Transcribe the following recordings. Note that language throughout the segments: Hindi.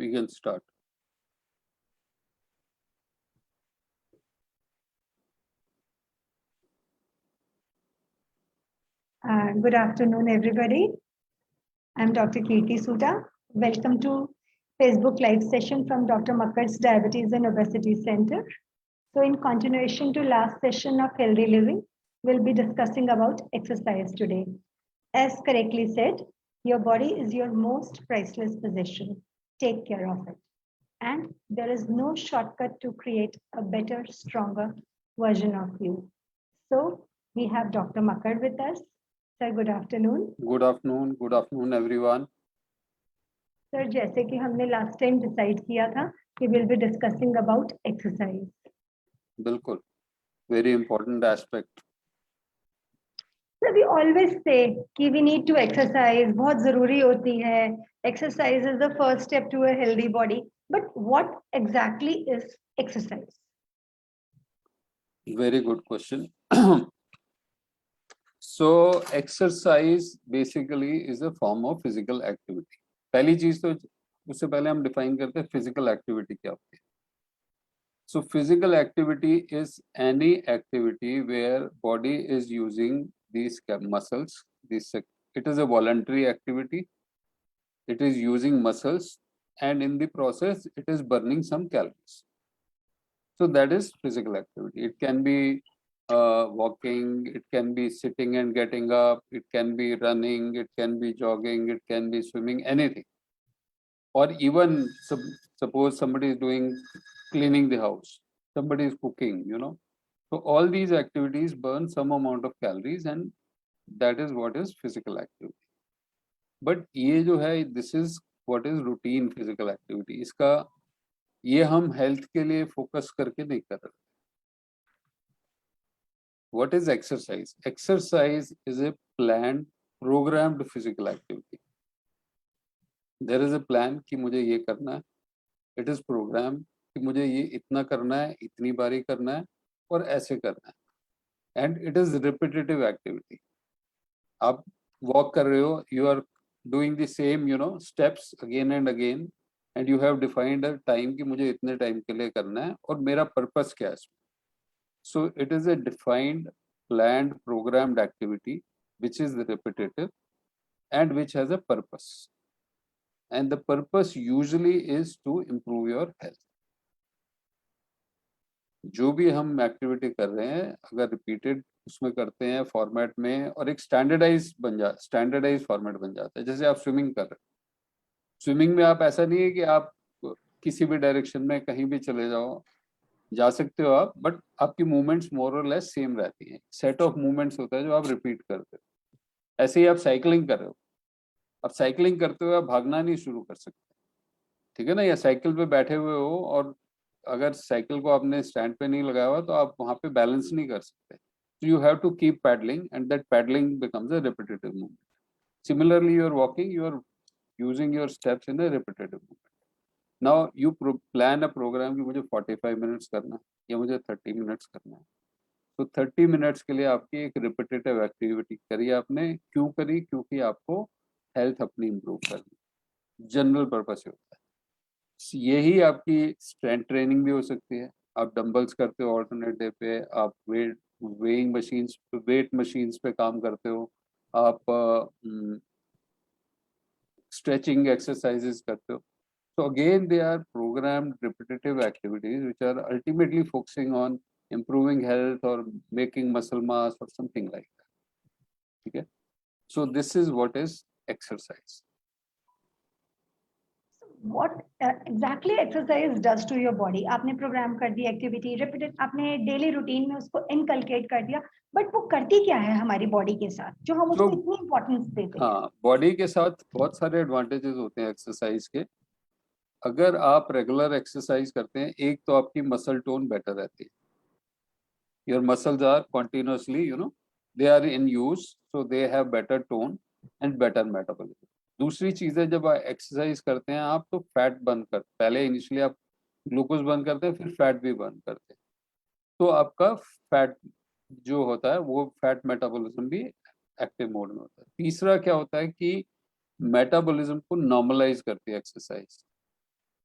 we can start. Good afternoon, everybody. I'm Dr. Kirti Suda. Welcome to Facebook live session from Dr. Makkar's Diabetes and Obesity Center. So in continuation to last session of healthy living, we'll be discussing about exercise today. As correctly said, your body is your most priceless possession. Take care of it. And there is no shortcut to create a better, stronger version of you. So we have Dr. Makkar with us. Sir, good afternoon. Good afternoon everyone. Sir, जैसे कि हमने last time decide किया था कि we'll be discussing about exercise. बिल्कुल, very important aspect. So we always say कि we need to exercise, बहुत ज़रूरी होती है. Exercise is the first step to a healthy body. But what exactly is exercise? Very good question. So exercise basically is a form of physical activity. पहली चीज तो उससे पहले हम define करते हैं physical activity क्या होती है. So physical activity is any activity where body is using these muscles. It is a voluntary activity. It is using muscles, and in the process, it is burning some calories. So that is physical activity. It can be walking, it can be sitting and getting up, it can be running, it can be jogging, it can be swimming, anything. Or even suppose somebody is doing cleaning the house, somebody is cooking, So all these activities burn some amount of calories, and that is what is physical activity. But ये जो है, this is what is routine physical activity. इसका ये हम हेल्थ के लिए फोकस करके नहीं कर रहे. What is exercise? Exercise is a planned, programmed physical activity. There is a plan कि मुझे ये करना है. It is programmed कि मुझे ये इतना करना है, इतनी बारी करना है और ऐसे करना है. And it is repetitive activity. आप walk कर रहे हो, you are doing the same, steps again and again, and you have defined a time कि मुझे इतने time के लिए करना है और मेरा purpose क्या है इसमें. So it is a defined, planned, programmed activity which is repetitive and which has a purpose. And the purpose usually is to improve your health. जो भी हम एक्टिविटी कर रहे हैं, अगर रिपीटेड उसमें करते हैं फॉर्मेट में, और एक स्टैंडर्डाइज फॉर्मेट बन जाता है. जैसे आप स्विमिंग कर रहे हैं, स्विमिंग में आप ऐसा नहीं है कि आप किसी भी डायरेक्शन में कहीं भी चले जाओ, जा सकते हो आप, बट आपकी मूवमेंट्स मोर और लेस सेम रहती हैं. सेट ऑफ मूवमेंट्स होता है जो आप रिपीट करते हो. ऐसे ही आप साइकिलिंग कर रहे हो, अब साइकिलिंग करते हुए आप भागना नहीं शुरू कर सकते, ठीक है ना. या साइकिल पे बैठे हुए हो और अगर साइकिल को आपने स्टैंड पे नहीं लगाया हुआ तो आप वहां पे बैलेंस नहीं कर सकते. So you have to keep paddling, and that paddling becomes a repetitive movement. Similarly, you are walking, you are using your steps in a repetitive movement. Now you plan a program कि मुझे 45 minutes करना है या मुझे 30 minutes करना है. तो 30 minutes के लिए आपकी एक repetitive activity करी आपने. क्यों करी? क्योंकि आपको हेल्थ अपनी इम्प्रूव करनी. जनरल पर्पस होता है. यही आपकी स्ट्रेंथ ट्रेनिंग भी हो सकती है. आप डंबल्स करते हो ऑल्टरनेट डे पे, आप वेट मशीन्स पे काम करते हो, आप स्ट्रेचिंग एक्सरसाइजेस करते हो. So again, they are programmed repetitive activities which are ultimately focusing on improving health or making muscle mass or something like that. Okay? So this is what is exercise. What exactly exercise does to your body? आपने प्रोग्राम कर दी एक्टिविटी, रिपीटेड आपने डेली रूटीन में उसको इनकलकेट कर दिया, बट वो करती क्या है हमारी बॉडी के साथ जो हम उसको इतनी इंपॉर्टेंस देते हैं? हाँ, बॉडी के साथ बहुत सारे एडवांटेजेस होते हैं एक्सरसाइज के. अगर आप रेगुलर एक्सरसाइज करते हैं, एक तो आपकी मसल टोन बेटर रहती है. Your muscles are continuously they are in use, so they have better tone and better metabolism. दूसरी चीज है, जब आप एक्सरसाइज करते हैं आप तो फैट बर्न करते, पहले इनिशियली आप ग्लूकोज बर्न करते हैं, फिर फैट भी बर्न करते हैं. तो आपका फैट जो होता है वो फैट मेटाबॉलिज्म भी एक्टिव मोड में होता है. तीसरा क्या होता है कि मेटाबॉलिज्म को नॉर्मलाइज करती है एक्सरसाइज.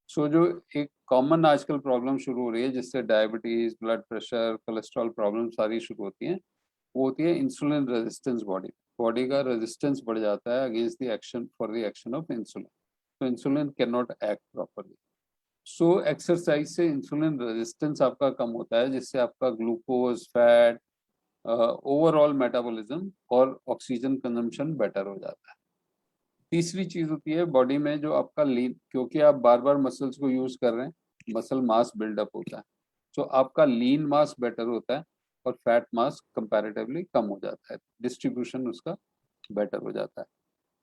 सो जो एक कॉमन आजकल प्रॉब्लम शुरू हो रही है जिससे diabetes, blood pressure, cholesterol problem सारी शुरू होती हैं, वो होती है इंसुलिन रेजिस्टेंस। बॉडी का रेजिस्टेंस बढ़ जाता है against the action, for the action of insulin. तो insulin can not act properly. So exercise से इंसुलिन रेजिस्टेंस आपका कम होता है, जिससे आपका ग्लूकोज, फैट, ओवरऑल मेटाबॉलिज्म और ऑक्सीजन कंजम्पशन बेटर हो जाता है। तीसरी चीज होती है बॉडी में जो आपका लीन, क्योंकि आप बार बार मसल्स को यूज कर रहे हैं, मसल मास बिल्डअप होता है, तो आपका लीन मास बेटर होता है और फैट मास कंपैरेटिवली कम हो जाता है, डिस्ट्रीब्यूशन उसका बेटर हो जाता है।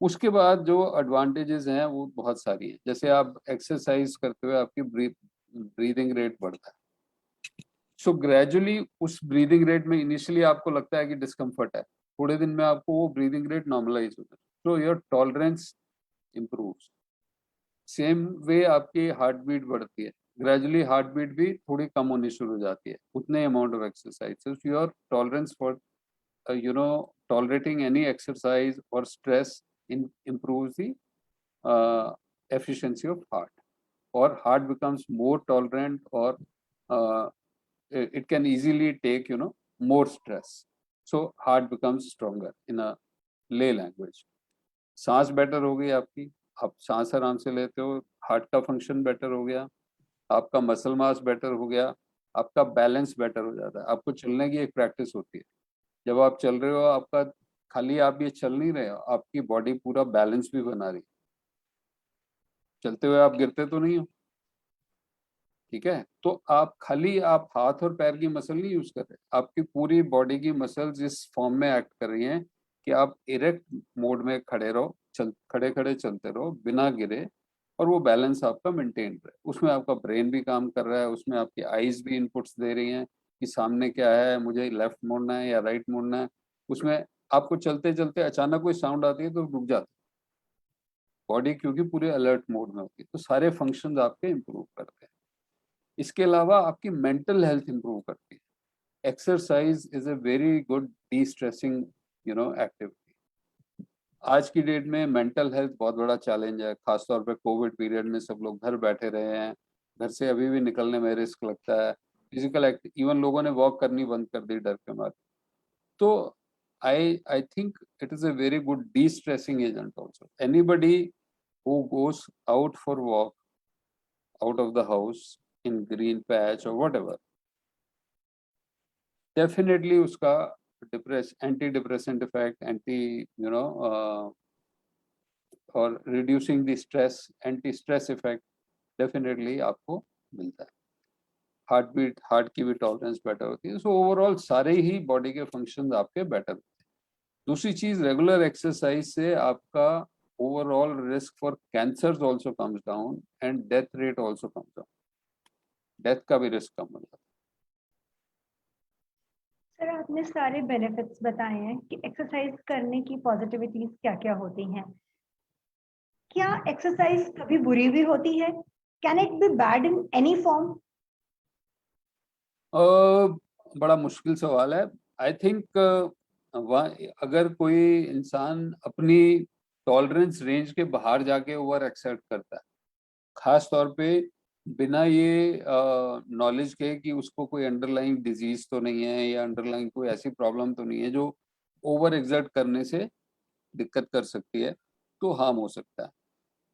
उसके बाद जो एडवांटेजेस हैं वो बहुत सारी हैं। जैसे आप एक्सरसाइज करते हुए आपकी ब्रीदिंग रेट बढ़ता है। सो ग्रेजुअली उस ब्रीदिंग रेट में इनिशियली आपको लगता है कि डिस्कम्फर्ट है, थोड़े दिन में आपको वो ब्रीदिंग रेट नॉर्मलाइज हो जाए, तो your tolerance improves। Same way आपकी हार्ट बीट बढ़ती है, ग्रेजुअली हार्ट बीट भी थोड़ी कम होनी शुरू हो जाती है उतने amount of exercise. Your tolerance for tolerating any exercise or stress improves the efficiency of heart, or heart becomes more tolerant, or uh, it can easily take more stress, so heart becomes stronger in a lay language। सांस बेटर हो गई आपकी, आप सांस आराम से लेते हो, हार्ट का फंक्शन बेटर हो गया, आपका मसल मास बेटर हो गया, आपका बैलेंस बेटर हो जाता है। आपको चलने की एक प्रैक्टिस होती है, जब आप चल रहे हो आपका, खाली आप ये चल नहीं रहे हो, आपकी बॉडी पूरा बैलेंस भी बना रही है। चलते हुए आप गिरते तो नहीं हो, ठीक है? तो आप खाली आप हाथ और पैर की मसल नहीं यूज कर रहे, आपकी पूरी बॉडी की मसल्स इस फॉर्म में एक्ट कर रही हैं कि आप इरेक्ट मोड में खड़े रहो, खड़े खड़े चलते रहो बिना गिरे, और वो बैलेंस आपका मेंटेन रहे। उसमें आपका ब्रेन भी काम कर रहा है, उसमें आपकी आईज भी इनपुट्स दे रही हैं कि सामने क्या है, मुझे लेफ्ट मुड़ना है या राइट मुड़ना है। उसमें आपको चलते चलते अचानक कोई साउंड आती है तो रुक जाता है बॉडी, क्योंकि पूरे अलर्ट मोड में होती है। तो सारे फंक्शंस आपके इंप्रूव करते हैं। इसके अलावा आपकी मेंटल हेल्थ इंप्रूव करती है। Exercise is a very good D stressing activity. आज की डेट में मेंटल हेल्थ बहुत बड़ा चैलेंज है, खासतौर पे कोविड पीरियड में सब लोग घर बैठे रहे हैं, घर से अभी भी निकलने में रिस्क लगता है, फिजिकल एक्ट, इवन लोगों ने वॉक करनी बंद कर दी डर के मारे। तो I think it is a very good D stressing agent also. Anybody who goes out for walk out of the house in green patch or whatever, definitely उसका एंटी डिप्रेसेंट इफेक्ट, एंटी और reducing the stress, anti stress effect definitely आपको मिलता है। हार्ट बीट, हार्ट की भी टॉलरेंस बेटर होती है। सो ओवरऑल सारे ही बॉडी के फंक्शन आपके बेटर होते हैं। दूसरी चीज, रेगुलर एक्सरसाइज से आपका overall risk for cancer also comes down and death rate also comes down. Death का भी रिस्क कम हो जाता है। सर आपने सारे बेनिफिट्स बताए हैं कि एक्सरसाइज करने की पॉजिटिविटीज क्या क्या होती हैं। क्या एक्सरसाइज कभी बुरी भी होती है? Can it be bad in any form? बड़ा मुश्किल सवाल है। आई थिंक अगर कोई इंसान अपनी टॉलरेंस रेंज के बाहर जाके ओवर एक्सेप्ट करता है, खास तौर पे बिना ये नॉलेज के कि उसको कोई अंडरलाइंग डिजीज तो नहीं है या अंडरलाइंग कोई ऐसी प्रॉब्लम तो नहीं है जो ओवर एक्सर्ट करने से दिक्कत कर सकती है, तो हार्म हो सकता है।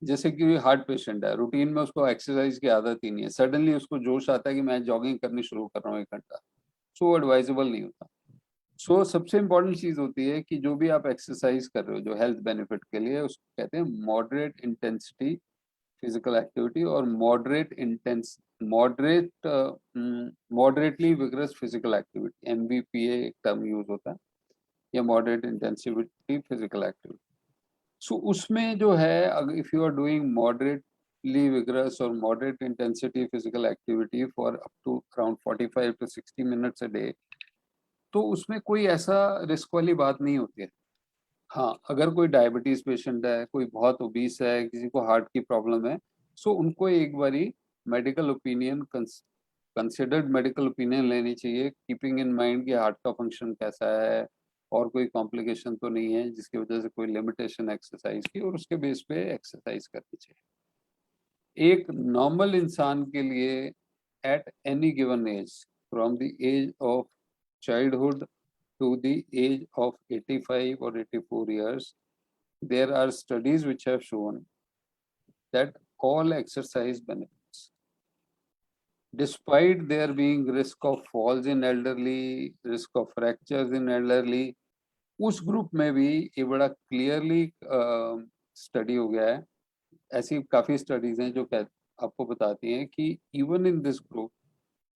जैसे कि हार्ट पेशेंट है, रूटीन में उसको एक्सरसाइज की आदत ही नहीं है, सडनली उसको जोश आता है कि मैं जॉगिंग करनी शुरू कर रहा हूँ 1 घंटा, सो एडवाइजेबल नहीं होता। सो सबसे इम्पोर्टेंट चीज होती है कि जो भी आप एक्सरसाइज कर रहे हो जो हेल्थ बेनिफिट के लिए, उसको कहते हैं मॉडरेट इंटेंसिटी फिजिकल एक्टिविटी, और moderately vigorous physical activity, MVPA एक टर्म यूज होता है, या moderate intensity physical activity. So उसमें जो है, अगर if you are doing moderately vigorous और moderate intensity physical activity for up to around 45 to 60 minutes a day, तो उसमें कोई ऐसा रिस्क वाली बात नहीं होती है। हाँ, अगर कोई डायबिटीज पेशेंट है, कोई बहुत ओबीस है, किसी को हार्ट की प्रॉब्लम है, सो उनको एक बारी medical opinion, considered medical opinion लेनी चाहिए, कीपिंग इन माइंड कि हार्ट का फंक्शन कैसा है और कोई कॉम्प्लिकेशन तो नहीं है जिसकी वजह से कोई लिमिटेशन एक्सरसाइज की, और उसके बेस पे एक्सरसाइज करनी चाहिए। एक नॉर्मल इंसान के लिए at any given age, from the age of childhood to the age of 85 or 84 years, there are studies which have shown that all exercise benefits, despite there being risk of falls in elderly, risk of fractures in elderly, उस ग्रुप में भी ये बड़ा क्लियरली स्टडी हो गया है। ऐसी काफी स्टडीज हैं जो आपको बताती हैं कि even in this group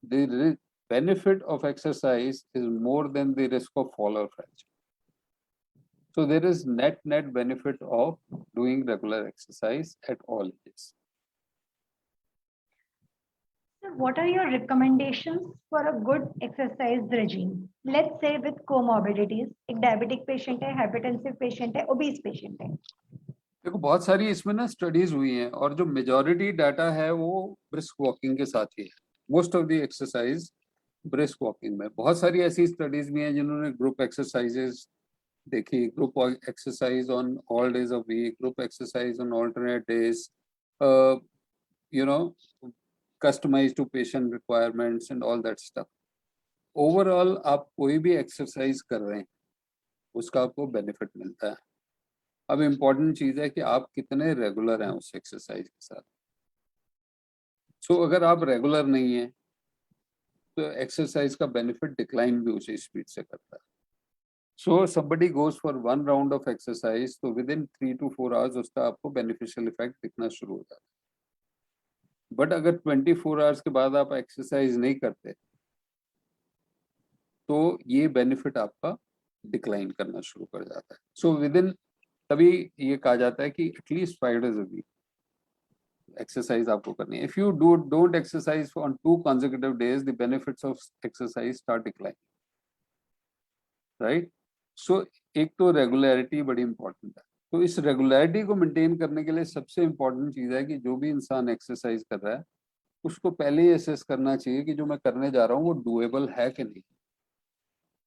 the benefit of exercise is more than the risk of fall or fracture. So there is net benefit of doing regular exercise at all ages. So what are your recommendations for a good exercise regime? Let's say with comorbidities, एक diabetic patient है, hypertensive patient है, obese patient है. देखो बहुत सारी इसमें ना स्टडीज हुई हैं और जो मेजॉरिटी डाटा है वो ब्रिस्क वॉकिंग के साथ ही है। Most of the exercise brisk walking में, बहुत सारी ऐसी स्टडीज भी हैं जिन्होंने ग्रुप एक्सरसाइजेस देखी, group exercise on all days of week, group exercise on alternate days, you know, customised to patient requirements and all that stuff. Overall आप कोई भी एक्सरसाइज कर रहे हैं उसका आपको बेनिफिट मिलता है। अब इम्पोर्टेंट चीज है कि आप कितने रेगुलर हैं उस एक्सरसाइज के साथ। सो अगर आप रेगुलर नहीं है तो एक्सरसाइज का बेनिफिट डिक्लाइन भी उसी स्पीड से करता है। सो somebody goes for one round of exercise, तो विद इन 3 to 4 hours उसका आपको बेनिफिशियल इफेक्ट दिखना शुरू हो जाता है। बट अगर 24 आवर्स के बाद आप एक्सरसाइज नहीं करते तो ये बेनिफिट आपका डिक्लाइन करना शुरू कर जाता है। सो विद इन, तभी ये कहा जाता है कि at least 5 days a week exercise आपको करनी है। If you don't exercise on 2 consecutive days, the benefits of exercise start declining, right? So एक तो रेगुलरिटी बड़ी इंपॉर्टेंट है। तो इस रेगुलरिटी को मेंटेन करने के लिए सबसे इंपॉर्टेंट चीज है कि जो भी इंसान एक्सरसाइज कर रहा है उसको पहले ही असेस करना चाहिए कि जो मैं करने जा रहा हूँ वो डूएबल है कि नहीं।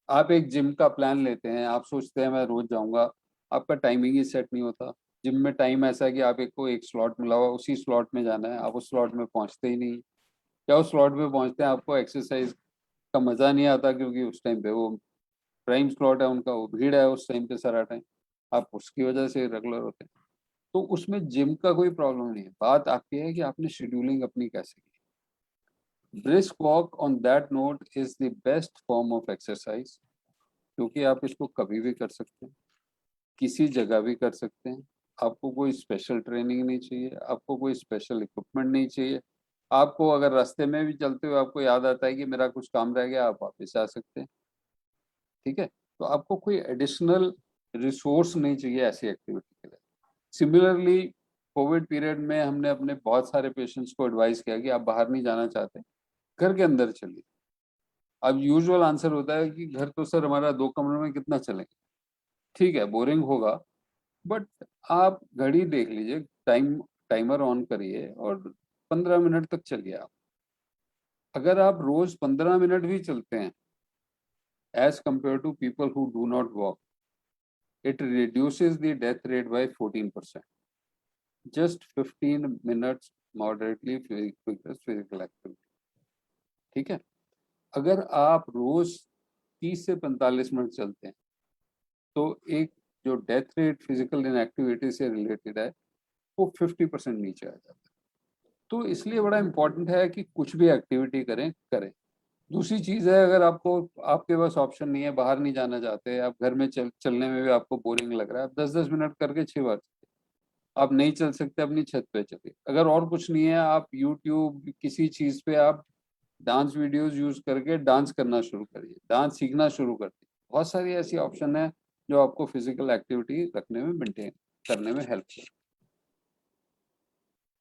आप एक जिम का प्लान लेते हैं, आप सोचते हैं मैं रोज जाऊंगा, आपका टाइमिंग ही सेट नहीं होता। जिम में टाइम ऐसा है कि आप एक स्लॉट मिला हुआ, उसी स्लॉट में जाना है, आप उस स्लॉट में पहुंचते ही नहीं। क्या उस स्लॉट में पहुंचते हैं आपको एक्सरसाइज का मजा नहीं आता क्योंकि उस टाइम पे वो प्राइम स्लॉट है उनका, वो भीड़ है उस टाइम पे सारा टाइम, आप उसकी वजह से रेगुलर होते हैं। तो उसमें जिम का कोई प्रॉब्लम नहीं है, बात आपकी है कि आपने शेड्यूलिंग अपनी कैसे की। Brisk walk on that note is the best form of exercise, क्योंकि आप इसको कभी भी कर सकते हैं, किसी जगह भी कर सकते हैं। आपको कोई स्पेशल ट्रेनिंग नहीं चाहिए, आपको कोई स्पेशल इक्विपमेंट नहीं चाहिए। आपको अगर रास्ते में भी चलते हुए आपको याद आता है कि मेरा कुछ काम रह गया, आप वापस आ सकते हैं, ठीक है? तो आपको कोई एडिशनल रिसोर्स नहीं चाहिए ऐसी एक्टिविटी के लिए। सिमिलरली कोविड पीरियड में हमने अपने बहुत सारे पेशेंट्स को एडवाइस किया कि आप बाहर नहीं जाना चाहते, घर के अंदर चलिए। अब यूजुअल आंसर होता है कि घर तो सर हमारा 2 कमरों में कितना चलेंगे, ठीक है बोरिंग होगा, बट आप घड़ी देख लीजिए, टाइमर ऑन करिए और 15 मिनट तक चलिए आप। अगर आप रोज 15 मिनट भी चलते हैं as compared to people who do not walk, it reduces the death rate by 14%. Just 15 minutes moderately vigorous physical activity, ठीक है? अगर आप रोज 30 से 45 मिनट चलते हैं तो एक जो डेथ रेट फिजिकल इनएक्टिविटी से रिलेटेड है वो 50% नीचे आ जाता है। तो इसलिए बड़ा इंपॉर्टेंट है कि कुछ भी एक्टिविटी करें। दूसरी चीज है, अगर आपके पास ऑप्शन नहीं है, बाहर नहीं जाना चाहते, आप घर में चलने में भी आपको बोरिंग लग रहा है, आप 10-10 मिनट करके 6 बार चलिए। आप नहीं चल सकते अपनी छत पे चलिए। अगर और कुछ नहीं है, आप यूट्यूब किसी चीज पे आप डांस वीडियोस यूज करके डांस करना शुरू करिए, डांस सीखना शुरू कर दीजिए। बहुत सारी ऐसी ऑप्शन है जो आपको फिजिकल एक्टिविटी रखने में, मेंटेन करने में हेल्प करें।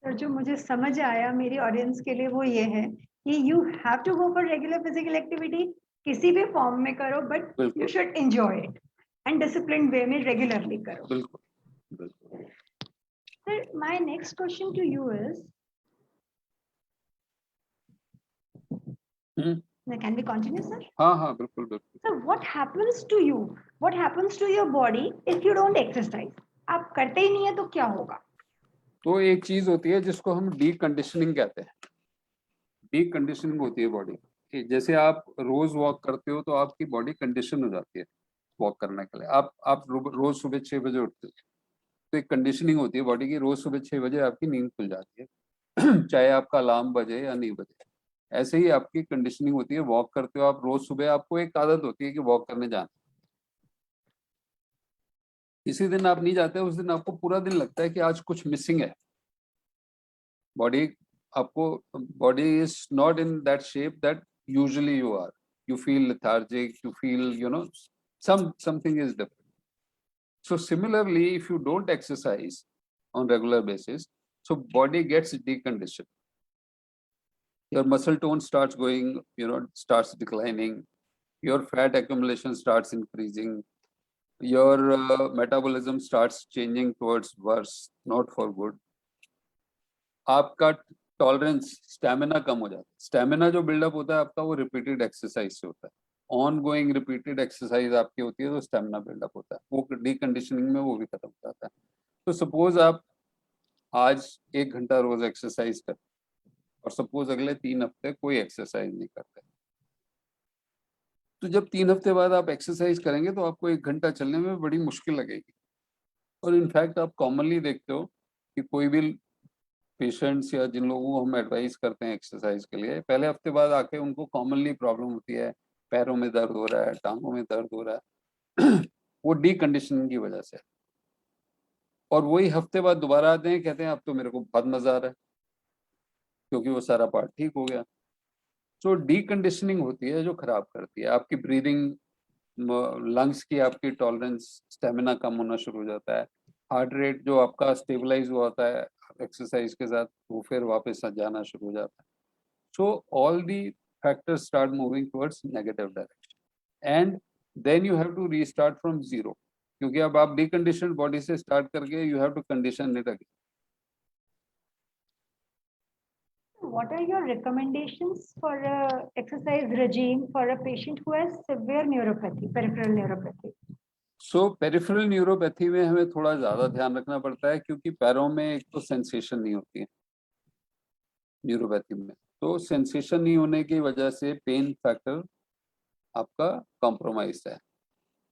तो जो मुझे समझ आया मेरी ऑडियंस के लिए वो ये है कि you have to go for regular physical activity, किसी भी फॉर्म में करो, but you should enjoy it and discipline way में रेगुलरली करो। बिल्कुल बिल्कुल। Sir, my next question to you is, can we continue, sir? हाँ बिल्कुल बिल्कुल। So what happens to you? What happens to your body if you don't exercise? आप करते ही नहीं है तो क्या होगा? तो एक चीज होती है जिसको हम डी कंडीशनिंग कहते हैं। डी कंडीशनिंग होती है बॉडी की। जैसे आप रोज वॉक करते हो तो आपकी बॉडी कंडीशन हो जाती है वॉक करने के लिए। आप रोज सुबह 6 बजे उठते हो तो एक कंडीशनिंग होती है बॉडी की, रोज सुबह 6 बजे आपकी नींद खुल जाती है चाहे आपका अलार्म बजे या नहीं बजे। ऐसे ही आपकी कंडीशनिंग होती है, वॉक करते हो आप रोज सुबह, आपको एक आदत होती है कि वॉक करने जाना। इसी दिन आप नहीं जाते, उस दिन आपको पूरा दिन लगता है कि आज कुछ मिसिंग है। बॉडी आपको, body is not in that shape that usually you are. You feel lethargic, you feel, something is different. So similarly, if you don't exercise on regular basis, so body gets deconditioned. Your muscle tone starts going, starts declining. Your fat accumulation starts increasing. Your metabolism starts changing towards worse, not for good. आपका टॉलरेंस, स्टेमिना कम हो जाता है। स्टेमिना जो बिल्डअप होता है आपका, वो रिपीटेड एक्सरसाइज से होता है। ऑन गोइंग रिपीटेड एक्सरसाइज आपकी होती है तो स्टेमिना बिल्डअप होता है, वो डीकंडीशनिंग में वो भी खत्म हो जाता है। तो सपोज आप आज 1 घंटा रोज एक्सरसाइज करते और सपोज अगले 3 हफ्ते कोई एक्सरसाइज नहीं करते, तो जब 3 हफ्ते बाद आप एक्सरसाइज करेंगे तो आपको 1 घंटा चलने में बड़ी मुश्किल लगेगी। और इनफैक्ट आप कॉमनली देखते हो कि कोई भी पेशेंट्स या जिन लोगों को हम एडवाइस करते हैं एक्सरसाइज के लिए, पहले हफ्ते बाद आके उनको कॉमनली प्रॉब्लम होती है, पैरों में दर्द हो रहा है, टांगों में दर्द हो रहा है वो डीकंडीशनिंग की वजह से। और वही हफ्ते बाद दोबारा आते हैं, कहते हैं अब तो मेरे को बहुत मजा आ रहा है, क्योंकि वो सारा पार्ट ठीक हो गया। तो डीकंडीशनिंग होती है जो खराब करती है आपकी ब्रीदिंग, लंग्स की आपकी टॉलरेंस, स्टेमिना कम होना शुरू हो जाता है। हार्ट रेट जो आपका स्टेबलाइज हुआ होता है एक्सरसाइज के साथ, वो फिर वापस जाना शुरू हो जाता है। So all the factors start moving towards negative direction, and then you have to restart from zero, क्योंकि अब आप deconditioned body से start करके you have to condition it again. What are your recommendations for a exercise regime for a patient who has severe neuropathy, peripheral neuropathy? So peripheral neuropathy में हमें थोड़ा ज्यादा ध्यान रखना पड़ता है, क्योंकि पैरों में एक तो सेंसेशन नहीं होती है न्यूरोपैथी में। तो सेंसेशन नहीं होने की वजह से पेन फैक्टर आपका कॉम्प्रोमाइज है।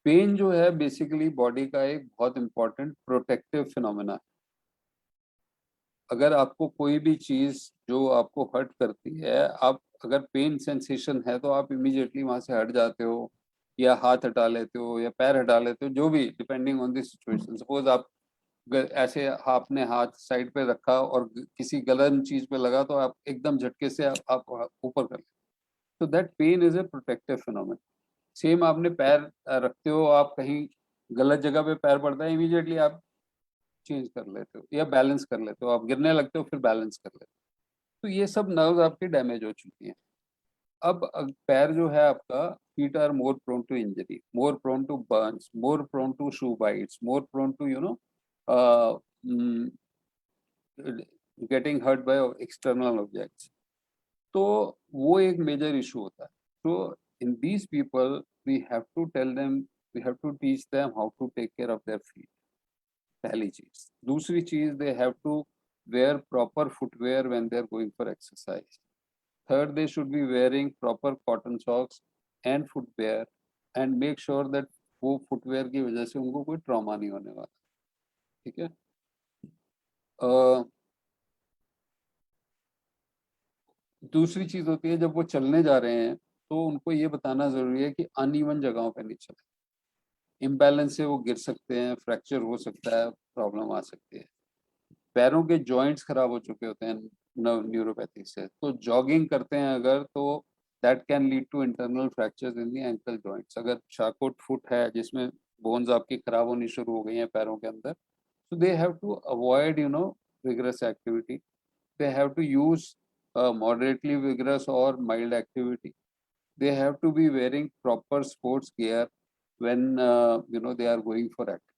पेन जो है बेसिकली बॉडी का एक बहुत इंपॉर्टेंट प्रोटेक्टिव फिनोमेना है। अगर आपको कोई भी चीज जो आपको हर्ट करती है, आप अगर पेन सेंसेशन है तो आप इमीडिएटली वहां से हट जाते हो, या हाथ हटा लेते हो या पैर हटा लेते हो, जो भी depending on the situation. Suppose आप ऐसे आपने हाथ साइड पे रखा और किसी गलत चीज पे लगा तो आप एकदम झटके से आप ऊपर कर लेते, तो that pain is a protective phenomena. Same आपने पैर रखते हो, आप कहीं गलत जगह पे पैर पड़ता है, इमीडिएटली आप चेंज कर लेते हो या बैलेंस कर लेते हो, आप गिरने लगते हो फिर बैलेंस कर लेते हो। तो ये सब नर्व्स आपकी डैमेज हो चुकी हैं। अब पैर जो है आपका, feet are more prone to injury, more prone to burns, more prone to shoe bites, more prone to getting hurt by external objects. तो वो एक मेजर इशू होता है। तो in these people we have to tell them, we have to teach them how to take care of their feet, पहली चीज। दूसरी चीज, they have to wear proper footwear when they are going for exercise. Third, they should be wearing proper cotton socks and footwear, and make sure that वो फुटवेयर की वजह से उनको कोई ट्रॉमा नहीं होने वाला। ठीक है। दूसरी चीज होती है, जब वो चलने जा रहे हैं तो उनको ये बताना जरूरी है कि अनइवन जगहों पे नहीं चले। इम्बैलेंस से वो गिर सकते हैं, फ्रैक्चर हो सकता है, प्रॉब्लम आ सकती है। पैरों के जॉइंट्स खराब हो चुके होते हैं न्यूरोपैथी से, तो जॉगिंग करते हैं अगर, तो that can lead to internal fractures in the ankle joints. अगर शार्कोट फुट है जिसमें बोन्स आपकी खराब होनी शुरू हो गई हैं पैरों के अंदर, so they have to avoid vigorous activity. They have to use moderately vigorous or mild activity. They have to be wearing proper sports gear when they are going for activity.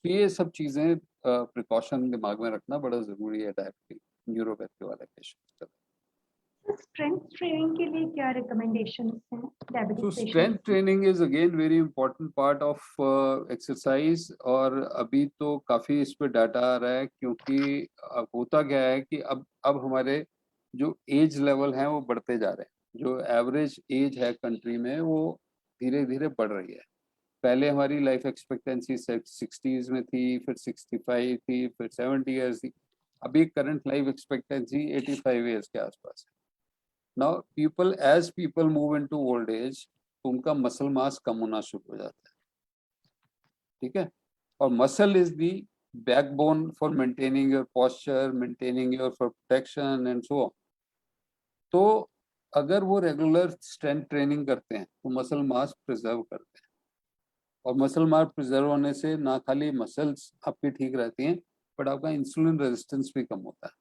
तो ये सब चीजें प्रिकॉशन दिमाग में रखना बड़ा जरूरी है डायबिटिक न्यूरोपैथी वाले पेशेंट्स का। स्ट्रेंथ ट्रेनिंग के लिए क्या रिकमेंडेशंस हैं? diabetic So patients? strength training is again very important part of exercise, और अभी तो काफी इस पे डाटा आ रहा है, क्योंकि होता क्या है कि अब हमारे जो एज लेवल हैं वो बढ़ते जा रहे हैं। जो एवरेज एज है कंट्री में वो धीरे धीरे बढ़ रही है। पहले हमारी लाइफ एक्सपेक्टेंसी 60s में थी, फिर 65 थी, फिर 70 ईयर्स थी। अभी करंट लाइफ एक्सपेक्टेंसी 85 ईयर्स के आसपास है। Now people as people move into old age, तो उनका मसल मास कम होना शुरू हो जाता है। ठीक है, और muscle is the backbone for maintaining your posture, maintaining your for protection and so on. तो अगर वो रेगुलर स्ट्रेंथ ट्रेनिंग करते हैं तो मसल मास प्रिजर्व करते हैं, और मसल मास प्रिजर्व होने से ना खाली मसल्स आपकी ठीक रहती हैं, बट आपका इंसुलिन रेजिस्टेंस भी कम होता है।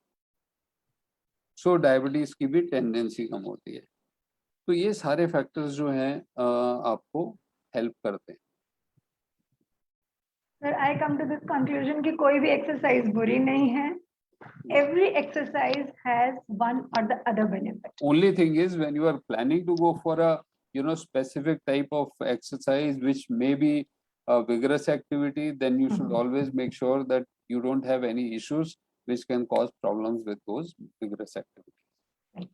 सो डायबिटीज की भी टेंडेंसी कम होती है। तो ये सारे फैक्टर्स जो हैं आपको हेल्प करते हैं। Sir I come to this conclusion कि कोई भी एक्सरसाइज बुरी नहीं है। Every exercise has one or the other benefit. Only thing is, when you are planning to go for a specific type of exercise which may be a vigorous activity, then you should always make sure that you don't have any issues which can cause problems with those vigorous activities.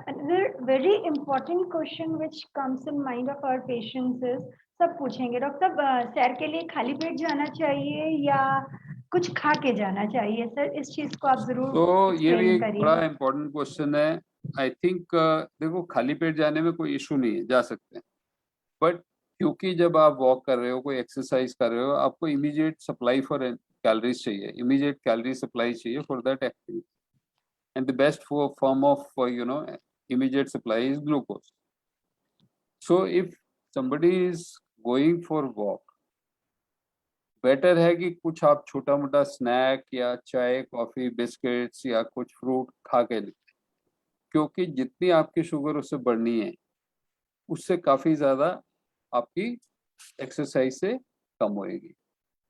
Another very important question which comes in mind of our patients is, सब पूछेंगे डॉक्टर सैर के लिए खाली पेट जाना चाहिए या कुछ खा के जाना चाहिए? सर इस चीज को आप जरूर तो ये भी explain एक करिए। बड़ा इम्पोर्टेंट क्वेश्चन है। आई थिंक देखो, खाली पेट जाने में कोई इशू नहीं है, जा सकते हैं, बट क्योंकि जब आप वॉक कर रहे हो, कोई एक्सरसाइज कर रहे हो, आपको इमीडिएट सप्लाई फॉर कैलोरीज चाहिए, इमीडिएट कैलोरी सप्लाई चाहिए for that activity, and the best form of immediate supply is glucose. So if somebody is going for walk, better है कि कुछ आप छोटा मोटा स्नैक या चाय, कॉफी, बिस्किट्स या कुछ फ्रूट खा के लें, क्योंकि जितनी आपकी शुगर उससे बढ़नी है, उससे काफी ज्यादा आपकी एक्सरसाइज से कम होएगी।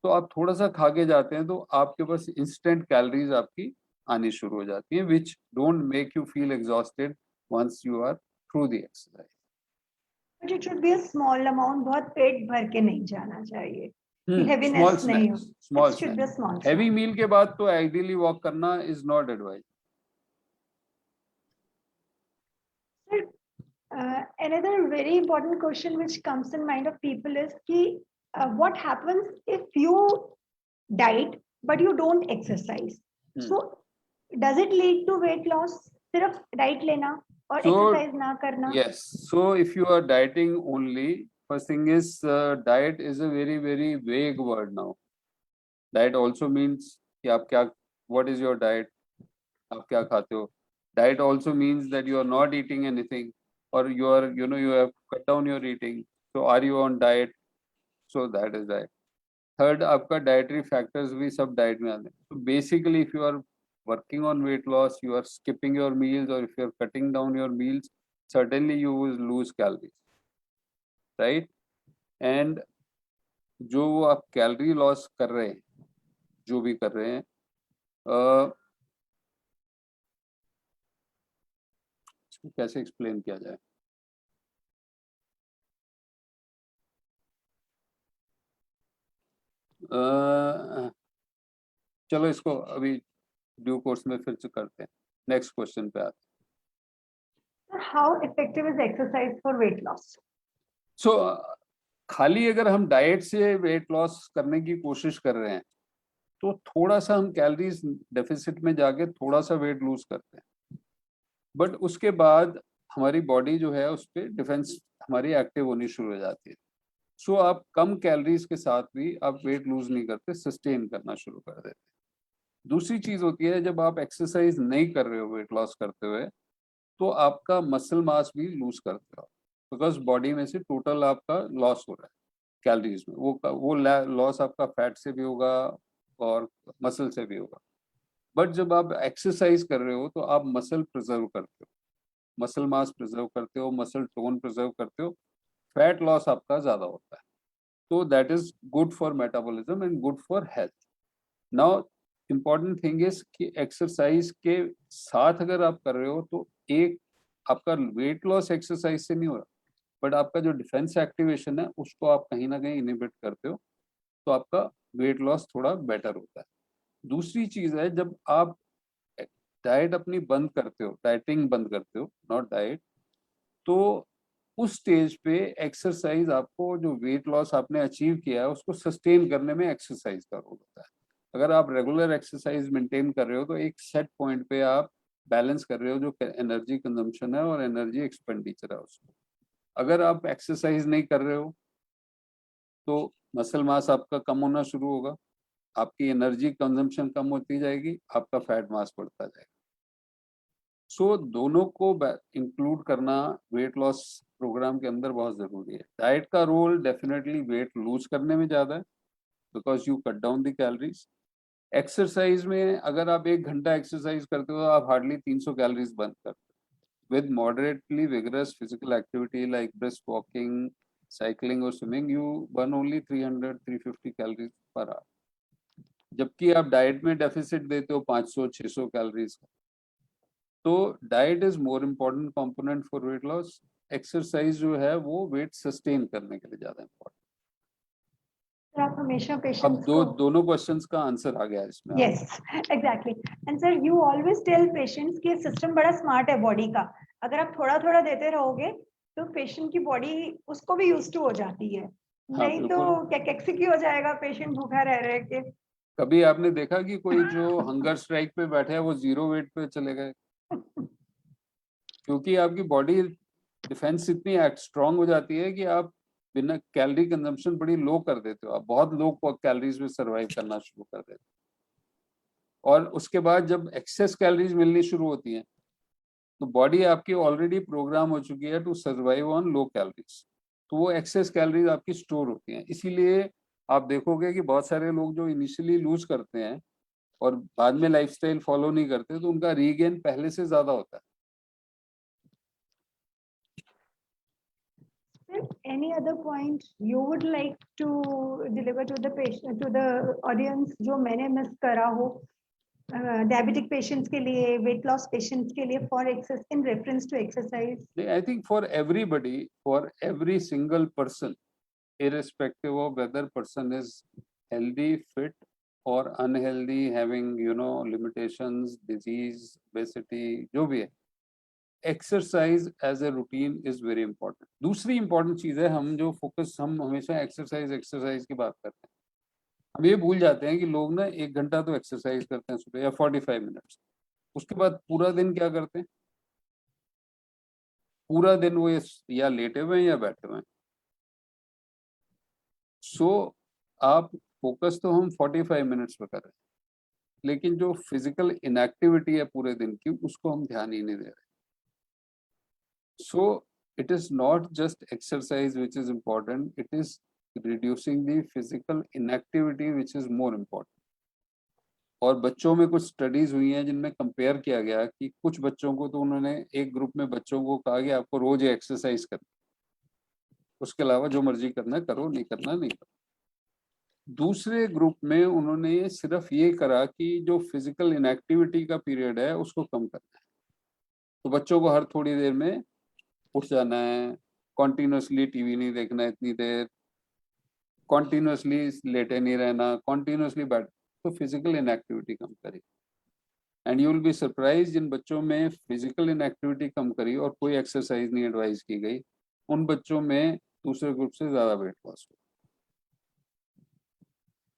तो आप थोड़ा सा खा के जाते हैं तो आपके पास इंस्टेंट कैलोरीज आपकी आनी शुरू हो जाती हैं, which don't make you feel exhausted once you are through the exercise. But it should be a small amount, बहुत पेट भर के नहीं जाना चाहिए, स्मॉल heaviness नहीं हो। Snacks, small It should be a small snacks. Heavy snack. मील के बाद तो आइडियली वॉक करना is not advise. Sir, another very important question which comes in mind of people is कि what happens if you diet but you don't exercise? So does it lead to weight loss? सिर्फ डाइट लेना और एक्सरसाइज ना करना? Yes, so if you are dieting only, first thing is diet is a very very vague word now. Diet also means कि आप क्या, what is your diet, आप क्या खाते हो. Diet also means that you are not eating anything, or you are, you have cut down your eating. So are you on diet? So that is diet. Third, आपका dietary factors भी सब diet में आते हैं. So basically, if you are working on weight loss, you are skipping your meals, or if you are cutting down your meals, certainly you will lose calories, right? And जो आप कैलोरी लॉस कर रहे हैं, जो भी कर रहे हैं, इसको कैसे एक्सप्लेन किया जाए? चलो इसको अभी ड्यू कोर्स में फिर से करते हैं। नेक्स्ट क्वेश्चन पे आते हैं। How effective is exercise for weight loss? सो खाली अगर हम डाइट से वेट लॉस करने की कोशिश कर रहे हैं तो थोड़ा सा हम कैलोरीज डेफिसिट में जाके थोड़ा सा वेट लूज करते हैं, बट उसके बाद हमारी बॉडी जो है उस पर डिफेंस हमारी एक्टिव होनी शुरू हो जाती है। सो आप कम कैलोरीज के साथ भी आप वेट लूज नहीं करते, सस्टेन करना शुरू कर देते हैं। दूसरी चीज होती है, जब आप एक्सरसाइज नहीं कर रहे हो वेट लॉस करते हुए, तो आपका मसल मास भी लूज करते हो, बिकॉज बॉडी में से टोटल आपका लॉस हो रहा है कैलोरीज में। वो लॉस आपका फैट से भी होगा और मसल से भी होगा। बट जब आप एक्सरसाइज कर रहे हो तो आप मसल प्रिजर्व करते हो, मसल मास प्रिजर्व करते हो, मसल टोन प्रिजर्व करते हो, फैट लॉस आपका ज्यादा होता है। तो that is good for metabolism and good for health. Now important thing is कि एक्सरसाइज के साथ अगर आप कर रहे हो तो एक आपका वेट लॉस एक्सरसाइज से नहीं हो रहा, बट आपका जो डिफेंस एक्टिवेशन है उसको आप कहीं ना कहीं इनिबिट करते हो, तो आपका वेट लॉस थोड़ा बेटर होता है। दूसरी चीज है, जब आप डाइट अपनी बंद करते हो, डाइटिंग बंद करते हो, नॉट डाइट, तो उस स्टेज पे एक्सरसाइज, आपको जो वेट लॉस आपने अचीव किया है उसको सस्टेन करने में एक्सरसाइज का रोल होता है। अगर आप रेगुलर एक्सरसाइज मेंटेन कर रहे हो तो एक सेट पॉइंट पे आप बैलेंस कर रहे हो जो एनर्जी कंजम्पशन है और एनर्जी एक्सपेंडिचर है उसको। अगर आप एक्सरसाइज नहीं कर रहे हो तो मसल मास आपका कम होना शुरू होगा, आपकी एनर्जी कंजम्पशन कम होती जाएगी, आपका फैट मास बढ़ता जाएगा। सो दोनों को इंक्लूड करना वेट लॉस प्रोग्राम के अंदर बहुत जरूरी है। डाइट का रोल डेफिनेटली वेट लूज करने में ज्यादा है, because you cut down the calories. Exercise में अगर आप 1 घंटा एक्सरसाइज करते हो तो आप हार्डली 300 कैलोरीज बर्न करते हो। With moderately vigorous physical activity like brisk walking, cycling और swimming, you burn only 300-350 calories per hour. जबकि आप डाइट में डेफिसिट देते हो 500-600 कैलोरीज का। तो diet is more important component for weight loss. Exercise जो है वो वेट सस्टेन करने के लिए ज्यादा इम्पोर्टेंट। सर आप हमेशा अब पेशेंट्स को दोनों क्वेश्चंस का आंसर आ गया इसमें। Yes exactly. And sir you always tell patients कि सिस्टम बड़ा स्मार्ट है बॉडी का, अगर आप थोड़ा थोड़ा देते रहोगे तो पेशेंट की बॉडी उसको भी यूज टू हो जाती है, हाँ नहीं तो बिल्कुल। क्या कैक्सिकी हो जाएगा पेशेंट भूखा रह रहे के। कभी आपने देखा कि कोई जो हंगर स्ट्राइक पे बैठे है वो 0 वेट पे चले गए? क्योंकि आपकी बॉडी डिफेंस इतनी स्ट्रांग हो जाती है कि आप बिना कैलोरी कंजम्पशन बड़ी लो कर देते हो, आप बहुत लो कैलोरीज में सर्वाइव करना शुरू कर देते हो। और उसके बाद जब एक्सेस कैलोरीज मिलनी शुरू होती हैं तो बॉडी आपकी ऑलरेडी प्रोग्राम हो चुकी है to survive on low calories, तो वो एक्सेस कैलोरीज आपकी स्टोर होती हैं। इसीलिए आप देखोगे कि बहुत सारे लोग जो इनिशियली लूज करते हैं और बाद में लाइफस्टाइल फॉलो नहीं करते तो उनका रीगेन पहले से ज्यादा होता है। Any other point you would like to deliver to the patient, to the audience, जो मैंने मिस करा हो डायबिटिक पेशेंट्स के लिए, वेट लॉस पेशेंट्स के लिए, for excess in reference to exercise? I think for everybody, for every single person, irrespective of whether person is healthy, fit or unhealthy, having limitations, disease, obesity, जो भी है, exercise as a routine is very important. दूसरी इंपॉर्टेंट चीज है, हम जो फोकस, हम हमेशा एक्सरसाइज एक्सरसाइज की बात करते हैं, हम ये भूल जाते हैं कि लोग ना 1 घंटा तो एक्सरसाइज करते हैं सुबह या 45 मिनट्स, उसके बाद पूरा दिन क्या करते हैं? पूरा दिन वो या लेटे हुए हैं या बैठे हुए हैं। सो आप फोकस तो हम 45 मिनट्स पे कर रहे हैं, लेकिन जो फिजिकल इनएक्टिविटी है पूरे दिन की उसको हम ध्यान ही नहीं दे रहे। सो it is not just exercise which is important, it is reducing the physical inactivity which is more important. और बच्चों में कुछ स्टडीज हुई हैं जिनमें कंपेयर किया गया कि कुछ बच्चों को तो उन्होंने एक ग्रुप में बच्चों को कहा कि आपको रोज एक्सरसाइज करना, उसके अलावा जो मर्जी करना है करो, नहीं करना नहीं करो। दूसरे ग्रुप में उन्होंने सिर्फ ये करा कि जो फिजिकल इनएक्टिविटी का पीरियड है उसको कम करना है। तो बच्चों को हर थोड़ी देर में उठ जाना है, कॉन्टिन्यूसली टीवी नहीं देखना इतनी देर, कॉन्टिन्यूसली लेटे नहीं रहना, कॉन्टिन्यूसली बैठ, तो फिजिकल इनएक्टिविटी कम करी। And you will be surprise, जिन बच्चों में फिजिकल इनएक्टिविटी कम करी और कोई एक्सरसाइज नहीं एडवाइस की गई, उन बच्चों में दूसरे ग्रुप से ज्यादा वेट लॉस हुआ।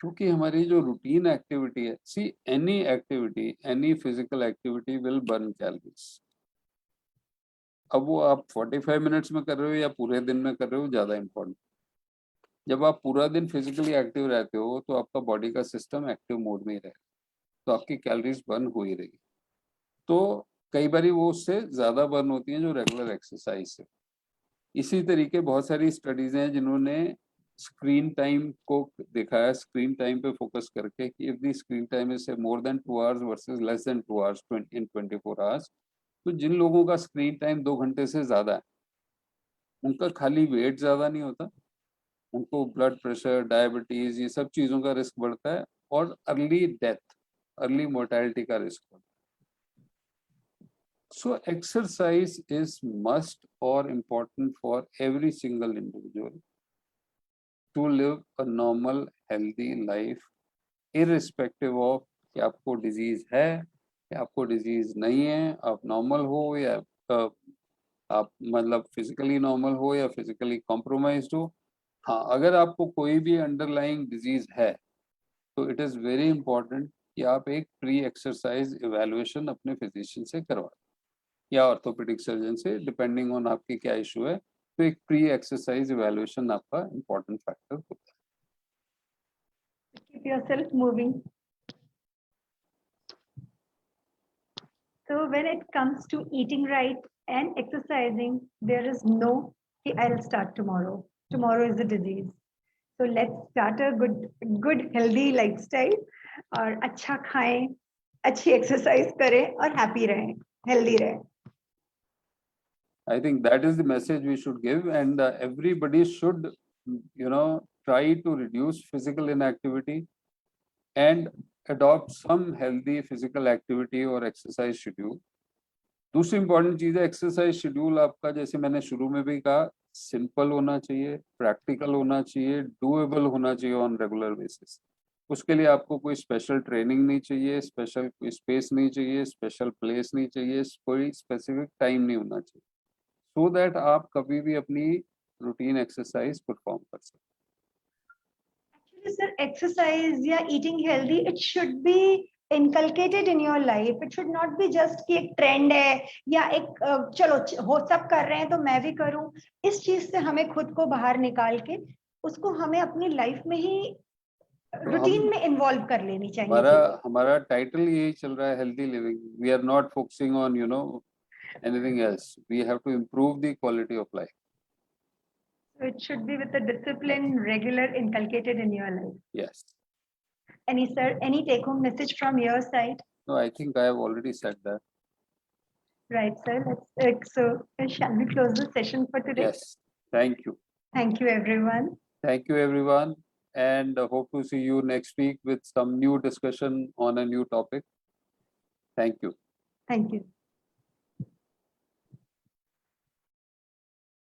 क्योंकि हमारी जो रूटीन एक्टिविटी है, see any activity, any physical activity will burn calories. अब वो आप 45 मिनट्स में कर रहे हो या पूरे दिन में कर रहे हो, ज्यादा इंपॉर्टेंट। जब आप पूरा दिन फिजिकली एक्टिव रहते हो तो आपका बॉडी का सिस्टम एक्टिव मोड में ही रहेगा, तो आपकी कैलोरीज बर्न हो ही रहेगी। तो कई बार वो उससे ज्यादा बर्न होती हैं जो रेगुलर एक्सरसाइज से। इसी तरीके बहुत सारी स्टडीज हैं जिन्होंने स्क्रीन टाइम को देखा है, स्क्रीन टाइम पे फोकस करके कि if the screen time is more than 2 hours versus less than 2 hours in 24 hours, तो जिन लोगों का स्क्रीन टाइम 2 घंटे से ज्यादा है उनका खाली वेट ज्यादा नहीं होता, उनको ब्लड प्रेशर, डायबिटीज, ये सब चीजों का रिस्क बढ़ता है और अर्ली डेथ, अर्ली मोर्टेलिटी का रिस्क बढ़ता है। So exercise is must or important for every single individual to live a normal, healthy life, irrespective of कि आपको डिजीज है या आपको डिजीज नहीं है, आप नॉर्मल हो या आप मतलब फिजिकली नॉर्मल हो या फिजिकली कॉम्प्रोमाइज्ड हो. हाँ, अगर आपको कोई भी अंडरलाइंग डिजीज है तो इट इज़ वेरी इंपॉर्टेंट कि आप एक प्री एक्सरसाइज इवैल्यूएशन अपने फिजिशियन से करवाएं या ऑर्थोपेडिक सर्जन से, डिपेंडिंग ऑन आपकी क्या इशू है. तो एक प्री एक्सरसाइज इवैल्यूएशन आपका इंपॉर्टेंट फैक्टर होता है. Keep yourself moving. So when it comes to eating right and exercising, there is no, I'll start tomorrow. Tomorrow is a disease. So let's start a good healthy lifestyle और अच्छा खाएं, अच्छी एक्सरसाइज करें और हैप्पी रहें, हेल्दी रहें. I think that is the message we should give, and everybody should, try to reduce physical inactivity and adopt some healthy physical activity or exercise schedule. दूसरी इंपॉर्टेंट चीज है एक्सरसाइज शेड्यूल आपका, जैसे मैंने शुरू में भी कहा, सिंपल होना चाहिए, प्रैक्टिकल होना चाहिए, डूएबल होना चाहिए ऑन रेगुलर बेसिस. उसके लिए आपको कोई स्पेशल ट्रेनिंग नहीं चाहिए, स्पेशल कोई स्पेस नहीं चाहिए, स्पेशल प्लेस नहीं चाहिए, कोई स्पेसिफिक टाइम नहीं होना चाहिए, सो दैट आप कभी भी अपनी रूटीन एक्सरसाइज परफॉर्म कर सकें. Actually, sir, exercise या eating healthy, it should be inculcated in your life. It should not be just कि एक ट्रेंड है या एक चलो हो सब कर रहे हैं तो मैं भी करूं. इस चीज से हमें खुद को बाहर निकाल के उसको हमें अपनी लाइफ में ही रूटीन में इन्वॉल्व कर लेनी चाहिए. हमारा टाइटल यही चल रहा है, healthy living. We are not focusing on anything else. We have to improve the quality of life. So it should be with the discipline, regular, inculcated in your life. Yes. Any take-home message from your side? No, I think I have already said that. Right, sir. Shall we close the session for today? Yes. Thank you. Thank you, everyone. Thank you, everyone. And hope to see you next week with some new discussion on a new topic. Thank you. Thank you.